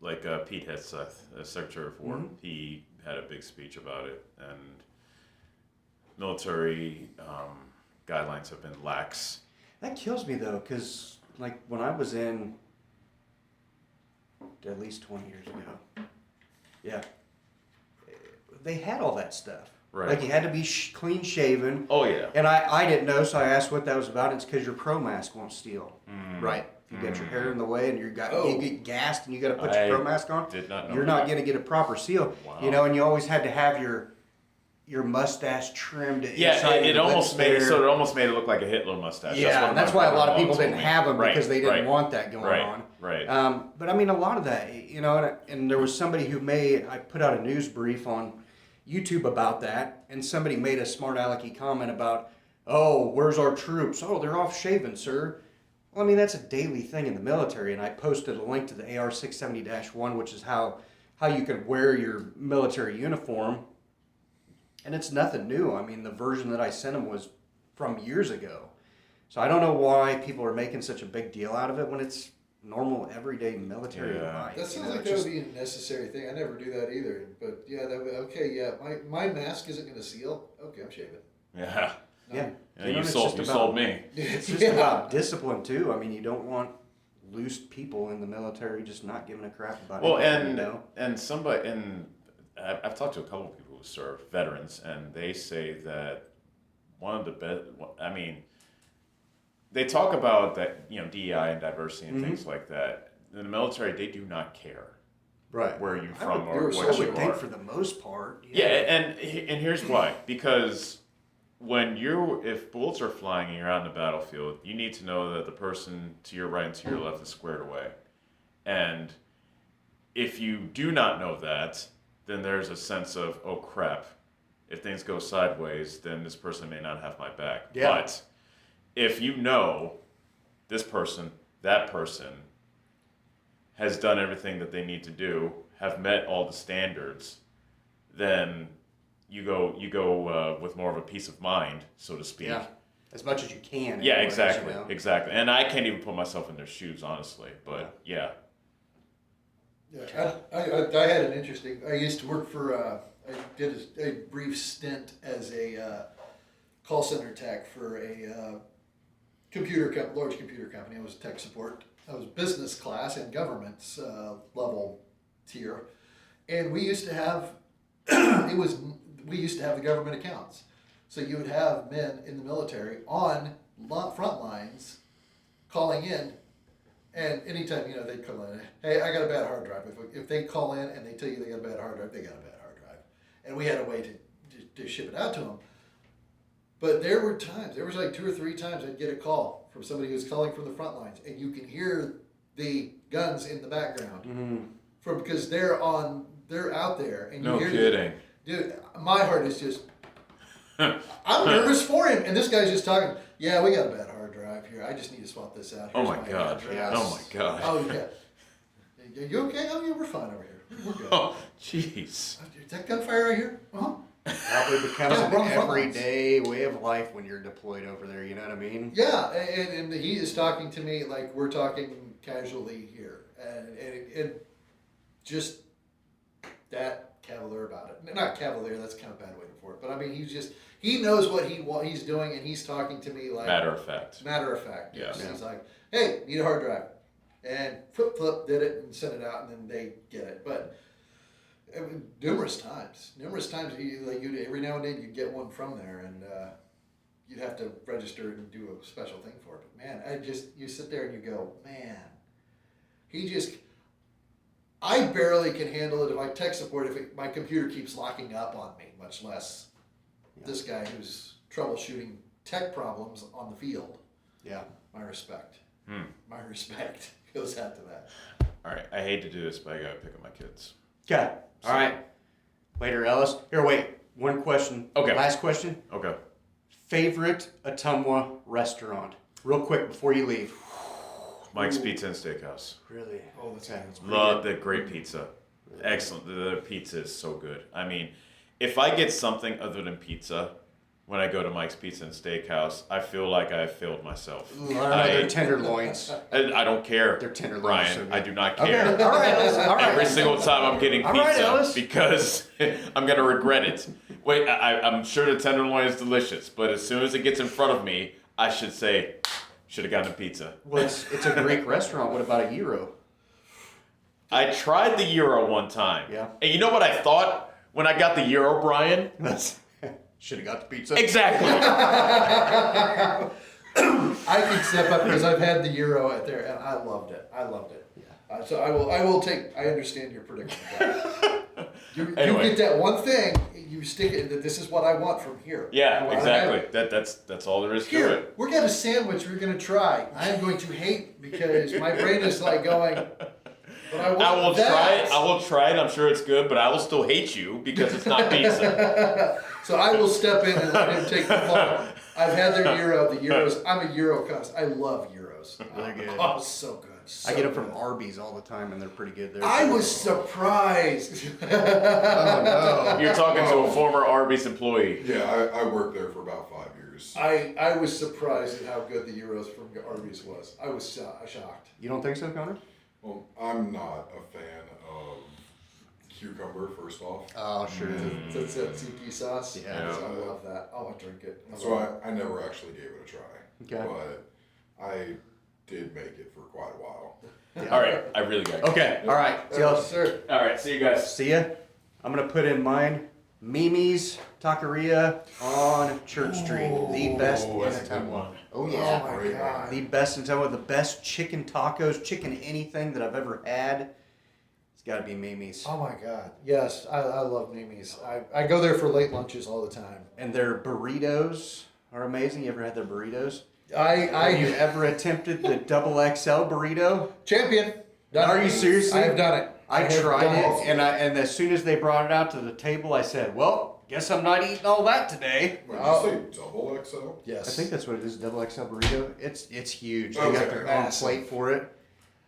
like Pete Hegseth, Secretary of War, Mhm. he had a big speech about it, and military guidelines have been lax. That kills me though, because like when I was in, at least 20 years ago, yeah, they had all that stuff. Right. Like you had to be clean shaven. Oh yeah. And I didn't know, so I asked what that was about. It's because your pro mask won't steal. Mm. Right. If you got your hair in the way and you get gassed and you got to put I your pro mask on, did not know you're that. not going to get a proper seal. Wow. You know, and you always had to have your mustache trimmed. Yeah, inside it your almost lips made there. so it almost made it look like a Hitler mustache. Yeah, and that's why a lot of people didn't have them because they didn't want that going on. Right. But I mean, a lot of that, you know, and there was somebody who I put out a news brief on YouTube about that, and somebody made a smart alecky comment about, oh, where's our troops? Oh, they're off shaven, sir. Well, I mean, that's a daily thing in the military, and I posted a link to the AR 670-1, which is how you could wear your military uniform. And it's nothing new. I mean, the version that I sent them was from years ago. So I don't know why people are making such a big deal out of it when it's normal, everyday military life. That sounds you know, like it's that just- would be a necessary thing. I never do that either. But yeah, that would, okay, yeah. My mask isn't going to seal. Okay, I'm shaving. Yeah. No. Yeah. Yeah, You know, you it's sold just sold me. It's just Yeah. about discipline too. I mean, you don't want loose people in the military just not giving a crap about Well, anything, and you know? and somebody and I've talked to a couple of people who serve veterans, and they say that one of the best. I mean, they talk about that, you know, DEI and diversity and things like that. In the military, they do not care Right. where you're I from would, or I what you would think are. for the most part. Yeah, and here's why. Because if bullets are flying and you're out in the battlefield, you need to know that the person to your right and to your left is squared away. And if you do not know that, then there's a sense of, oh crap, if things go sideways, then this person may not have my back. Yeah. But if you know this person, that person has done everything that they need to do, have met all the standards, then you go with more of a peace of mind, so to speak. Yeah. As much as you can. Yeah, anyways, exactly, you know? exactly. And I can't even put myself in their shoes, honestly. But yeah. Yeah, I had an interesting. I used to work for. I did a brief stint as a call center tech for a large computer company. I was tech support. I was business class and government's level tier, and we used to have we used to have the government accounts. So you would have men in the military on front lines calling in. And anytime, you know, they'd call in, hey, I got a bad hard drive. If they call in and they tell you they got a bad hard drive, they got a bad hard drive. And we had a way to ship it out to them. But there were was like 2 or 3 times I'd get a call from somebody who was calling from the front lines, and you can hear the guns in the background because they're out there. And you No hear kidding. Dude, my heart is just, I'm nervous for him. And this guy's just talking, yeah, we got a bad hard drive here. I just need to swap this out. Oh Here's my God. address." Oh my God. Oh, yeah. Are you okay? Oh, yeah, we're fine over here. We're good. Oh, jeez. Is that gunfire right here? Uh-huh. Probably becomes Yeah, an we're on the front lines. everyday way of life when you're deployed over there, you know what I mean? Yeah, and he is talking to me like we're talking casually here. And just that cavalier about it. Not cavalier, that's kind of a bad way for it. But I mean, he knows what he's doing, and he's talking to me like Matter of fact. Matter of fact. Yes. Yeah. He's like, hey, need a hard drive, and flip did it and sent it out, and then they get it. But I mean, numerous times, every now and then you get one from there, and you'd have to register and do a special thing for it. But man, you sit there and you go, man, I barely can handle it if I tech support if my computer keeps locking up on me, much less this guy who's troubleshooting tech problems on the field. Yeah. My respect. My respect goes out to that. All right, I hate to do this, but I gotta pick up my kids. Okay. All right. Later, Ellis. Here, wait. One question. Okay. Last question. Okay. Favorite Ottumwa restaurant? Real quick before you leave. Mike's Pizza and Steakhouse. Really? Oh, that's okay. Love the great pizza. Excellent. The pizza is so good. I mean, if I get something other than pizza when I go to Mike's Pizza and Steakhouse, I feel like I've failed myself. They're tenderloins. I don't care. They're tenderloins. Brian, so good. I do not care. Okay. All right, Ellis. All right. Every single time I'm getting All right, pizza Ellis. because I'm going to regret it. Wait, I'm sure the tenderloin is delicious, but as soon as it gets in front of me, I should say, should have gotten a pizza. Well, it's a Greek restaurant. What about a gyro? I tried the gyro one time. Yeah. And you know what I thought when I got the gyro, Brian? Should have got the pizza. Exactly. I can step up because I've had the Euro at there and I loved it. Yeah. So I will take. I understand your predicament. You get that one thing. You stick it. That this is what I want from here. Yeah, exactly. That's all there is to Here, it. we're got a sandwich we're gonna try. I am going to hate because my brain is like going. But I will try it. I will try it. I'm sure it's good, but I will still hate you because it's not pizza. So I will step in and let him take the ball. I've had their Euro. The Euros. I'm a Euro customer. I love Euros. They're good. Oh, so good. So I get them good. from Arby's all the time, and they're pretty good. I was surprised. Oh no! You're talking to a former Arby's employee. Yeah, I worked there for about 5 years. I was surprised at how good the Euros from Arby's was. I was shocked. You don't think so, Connor? Well, I'm not a fan of cucumber, first off. Oh, sure. That's that tzatziki sauce. Yeah. I love that. Oh, I drink it. So I never actually gave it a try. Okay. But I did make it for quite a while. All right, I really got it. Okay. All right. See y'all. Sir. All right, see you guys. See ya. I'm gonna put in mine. Mimi's Taqueria on Church Street, the best in that's a good Ottumwa. one. Oh yeah. Oh my God. The best in Ottumwa, the best chicken tacos, chicken anything that I've ever had. It's got to be Mimi's. Oh my God. Yes, I love Mimi's. I go there for late lunches all the time. And their burritos are amazing. You ever had their burritos? Have you ever attempted the double XL burrito? champion. Are you serious? I have done it. I have tried done it, and as soon as they brought it out to the table, I said, "Well, guess I'm not eating all that today." Wait, did you say double XL? Yes. I think that's what it is, double XL burrito. It's huge. They Okay. got their own Massive. plate for it.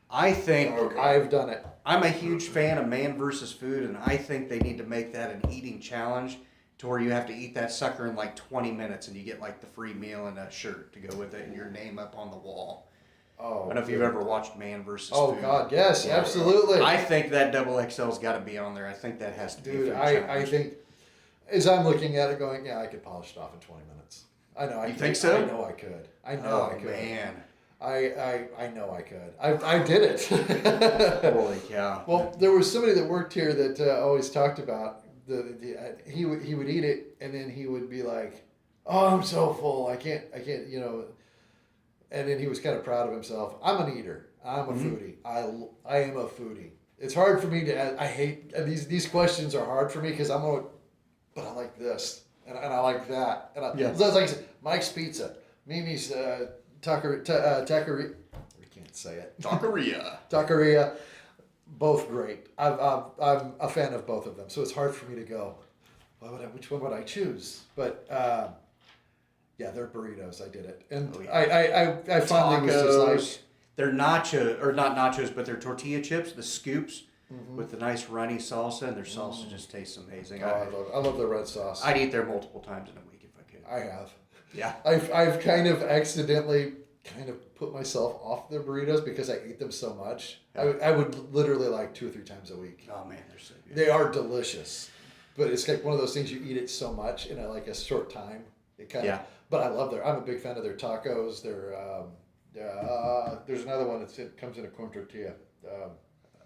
I think Okay. I've done it. I'm a huge fan of Man versus Food, and I think they need to make that an eating challenge to where you have to eat that sucker in like 20 minutes, and you get like the free meal and a shirt to go with it, and your name up on the wall. Oh. I don't know if you've ever watched Man versus Oh Food. God, yes, absolutely. I think that double XL's got to be on there. I think that has to be. Dude, for the I challenge. think as I'm looking at it, going, yeah, I could polish it off in 20 minutes. I know. I You could. think so? I know I could. I know I Oh could. man! I know I could. I did it. Holy cow! Well, there was somebody that worked here that always talked about he would eat it and then he would be like, "Oh, I'm so full. I can't, you know." And then he was kind of proud of himself. I'm an eater. I'm a foodie. I am a foodie. It's hard for me to. I hate these questions are hard for me because but I like this and I like that and Yeah. so it's like I said, Mike's Pizza, Mimi's Taqueria. We can't say it. Taqueria, both great. I'm a fan of both of them, so it's hard for me to go. Which one would I choose? But yeah, they're burritos. I did it, and Oh, yeah. I finally was just like, they're nacho or not nachos, but they're tortilla chips, the scoops with the nice runny salsa, and their salsa just tastes amazing. I love the red sauce. I'd eat there multiple times in a week if I could. I have. Yeah. I've kind of accidentally kind of put myself off the burritos because I ate them so much. I would literally like 2 or 3 times a week. Oh man, they're so good. They are delicious, but it's like one of those things you eat it so much in like a short time. It kind of. But I love I'm a big fan of their tacos. There's another one it comes in a corn tortilla.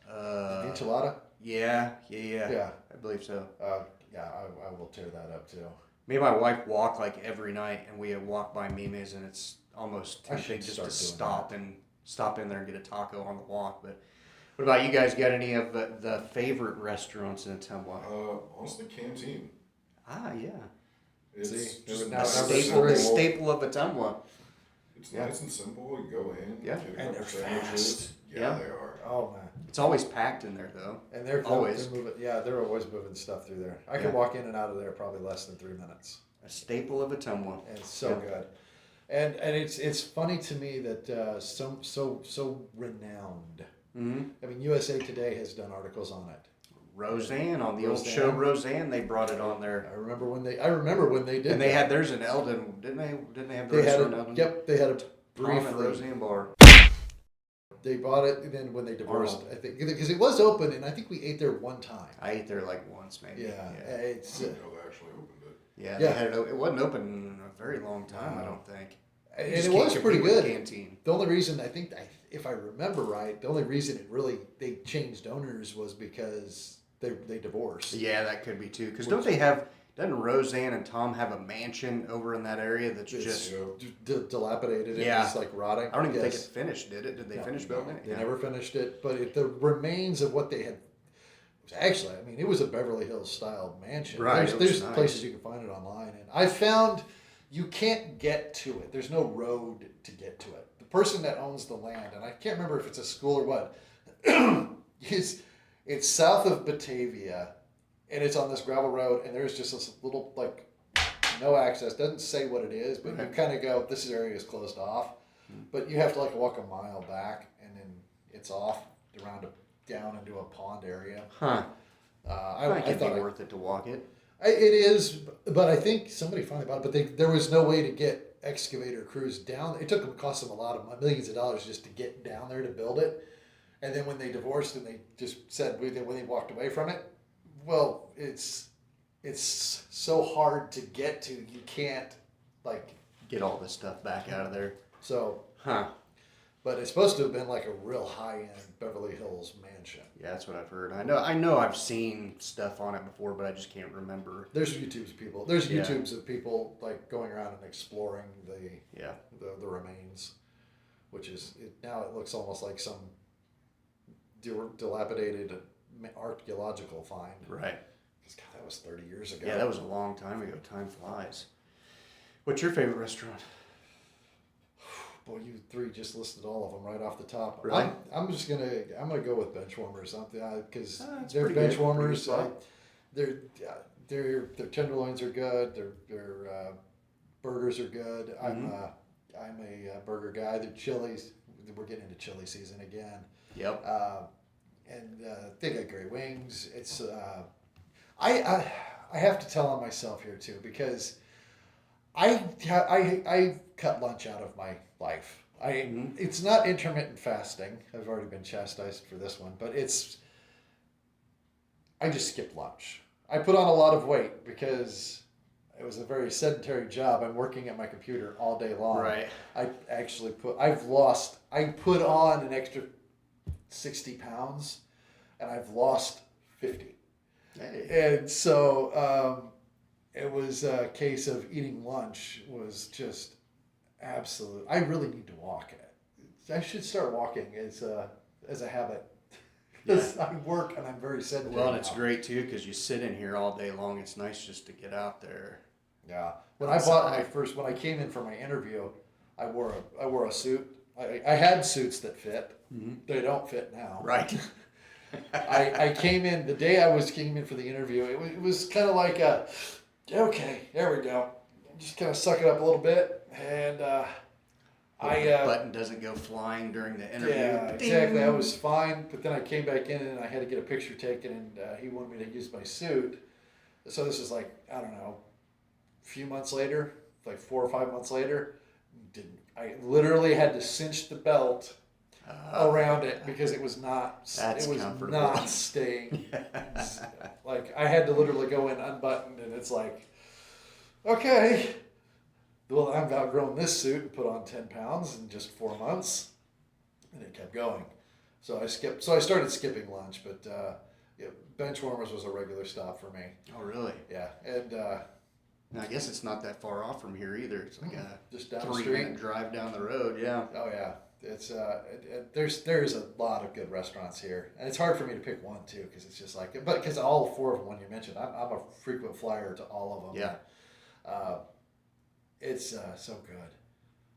Enchilada. Yeah. I believe so. I will tear that up too. Me and my wife walk like every night, and we walk by Mime's, and it's almost tempting just to stop in there and get a taco on the walk. But what about you guys? Got any of the favorite restaurants in Ottumwa? Honestly, Canteen. Yeah. It's A staple of Ottumwa. It's nice and simple. You go in, Yeah. get a And couple they're sandwiches. fast. Yeah, they are. Oh man. It's always packed in there, though. And they're always moving. Yeah, they're always moving stuff through there. I can walk in and out of there probably less than 3 minutes. A staple of Ottumwa. And it's so good. And it's funny to me that so renowned. Mm-hmm. I mean, USA Today has done articles on it. Roseanne on the old show Roseanne, they brought it on there. I remember when they did. And they had theirs in Eldon, didn't they? Didn't they have They had in Eldon? Yep, they had a brief Brief Roseanne bar. They bought it, and then when they divorced, I think because it was open, and I think we ate there one time. I ate there like once, maybe. Yeah, I it's didn't know they actually opened it. They had it. It wasn't open in a very long time, I don't think. and You just it can't was compete pretty with good. Canteen. The only reason if I remember right, the only reason they changed owners was because they divorced. Yeah, that could be too. Because doesn't Roseanne and Tom have a mansion over in that area that's just... Dilapidated. Yeah. And just like rotting. I don't even think it finished, did it? Did they finish building it? They never finished it, but the remains of what they had. Actually, I mean, it was a Beverly Hills style mansion. Right. There's nice. places you can find it online, and I found you can't get to it. There's no road to get to it. The person that owns the land, and I can't remember if it's a school or what, it's south of Batavia, and it's on this gravel road, and there's just this little like no access. Doesn't say what it is, but you kind of go, this area is closed off. But you have to like walk a mile back, and then it's off down into a pond area. Huh. I It'd be thought worth it to walk it. it is, but I think somebody finally bought it. But there was no way to get excavator crews down. It cost them a lot of money, millions of dollars just to get down there to build it. And then when they divorced and they just said when they walked away from it, well, it's so hard to get to. You can't like Get all this stuff back out of there. so. Huh. But it's supposed to have been like a real high-end Beverly Hills mansion. Yeah, that's what I've heard. I know I've seen stuff on it before, but I just can't remember. There's YouTubes of people like going around and exploring the remains, which is now it looks almost like some dilapidated archaeological find. Right. Because God, that was 30 years ago. Yeah, that was a long time ago. Time flies. What's your favorite restaurant? Boy, you three just listed all of them right off the top. Really? I'm gonna go with Benchwarmers because That's they're pretty good. Benchwarmers. Pretty good Their tenderloins are good. Their burgers are good. I'm a burger guy. Their chilies. We're getting into chili season again. Yep. And they got great wings. It's I have to tell on myself here too because I cut lunch out of my life. It's not intermittent fasting. I've already been chastised for this one, but I just skipped lunch. I put on a lot of weight because it was a very sedentary job. I'm working at my computer all day long. Right. I put on an extra 60 pounds and I've lost 50. Hey. And so it was a case of eating lunch was just absolute. I really need to walk it. I should start walking as a habit. Because I work and I'm very sedentary. Well, and it's great too because you sit in here all day long. It's nice just to get out there. Yeah. When I came in for my interview, I wore a suit. I had suits that fit. Mm-hmm. They don't fit now. Right. I came in the day I came in for the interview. It was kind of like okay, there we go. Just kind of suck it up a little bit, and the button doesn't go flying during the interview. Yeah, Ding. exactly. I was fine, but then I came back in and I had to get a picture taken, and he wanted me to use my suit. So this is like I don't know, a few months later, like 4 or 5 months later, didn't I literally had to cinch the belt around it because it was not. That's it was comfortable. not staying. Like I had to literally go in unbuttoned, and it's like, okay, well I've outgrown this suit and put on 10 pounds in just 4 months, and it kept going. So I skipped. So I started skipping lunch, but yeah, Benchwarmers was a regular stop for me. Oh, really? Yeah, and I guess it's not that far off from here either. It's like a just down the 3-minute street. drive down the road. Yeah. Oh yeah, it's there's a lot of good restaurants here, and it's hard for me to pick one too because it's just like, but because all 4 of them, when you mentioned, I'm a frequent flyer to all of them. Yeah. It's so good,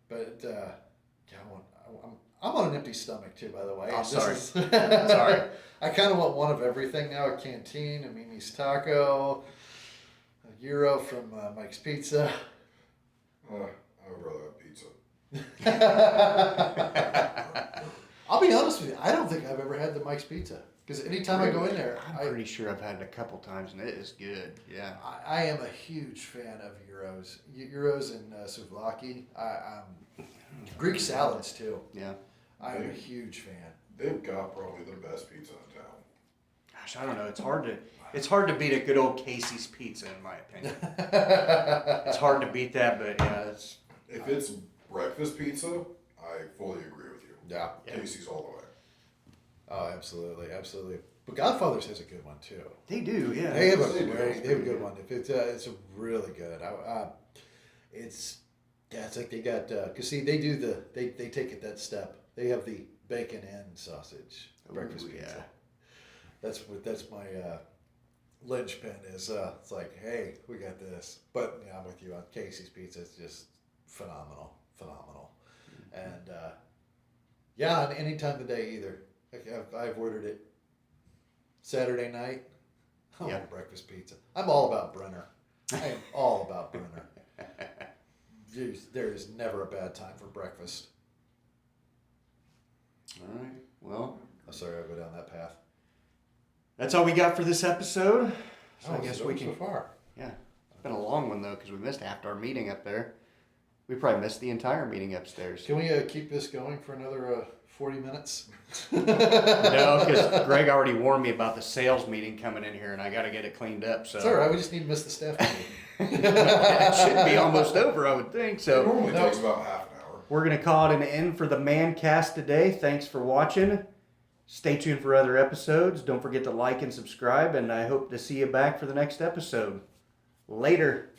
but yeah, I'm on an empty stomach too, by the way. Oh, sorry. Sorry. I kind of want one of everything now: a canteen, a Mimi's taco, a gyro from Mike's Pizza. I would rather have pizza. I'll be honest with you. I don't think I've ever had the Mike's Pizza because anytime I go in there, I'm pretty sure I've had it a couple times and it is good. Yeah. I am a huge fan of gyros and souvlaki. Greek salads too. Yeah. I am a huge fan. They've got probably the best pizza in town. Gosh, I don't know. It's hard to beat a good old Casey's pizza, in my opinion. It's hard to beat that, but yeah, it's. If it's breakfast pizza, I fully agree with you. Yeah. Casey's all the way. Oh, absolutely, absolutely. But Godfather's has a good one too. They do, yeah. They have They do. they have a good one. If it's a really good. It's like they got because see they do they take it that step. They have the bacon and sausage breakfast Ooh, pizza. yeah. That's my linchpin is it's like, hey, we got this. But yeah, I'm with you on Casey's Pizza. It's just phenomenal. And yeah, and any time of the day either. Like, I've ordered it Saturday night. I want breakfast pizza. I'm all about Brenner. I am all about Brenner. There is never a bad time for breakfast. All right. Well, I'm sorry, I'll go down that path. that's all we got for this episode. So I guess we so can. far. Yeah. It's been a long one, though, because we missed half our meeting up there. We probably missed the entire meeting upstairs. Can we keep this going for another 40 minutes? No, because Greg already warned me about the sales meeting coming in here, and I got to get it cleaned up. So It's all right. We just need to miss the staff meeting. it should be almost over, I would think. It So normally takes about half an hour. we're going to call it an end for the Man Cast today. Thanks for watching. Stay tuned for other episodes. Don't forget to like and subscribe, and I hope to see you back for the next episode. Later.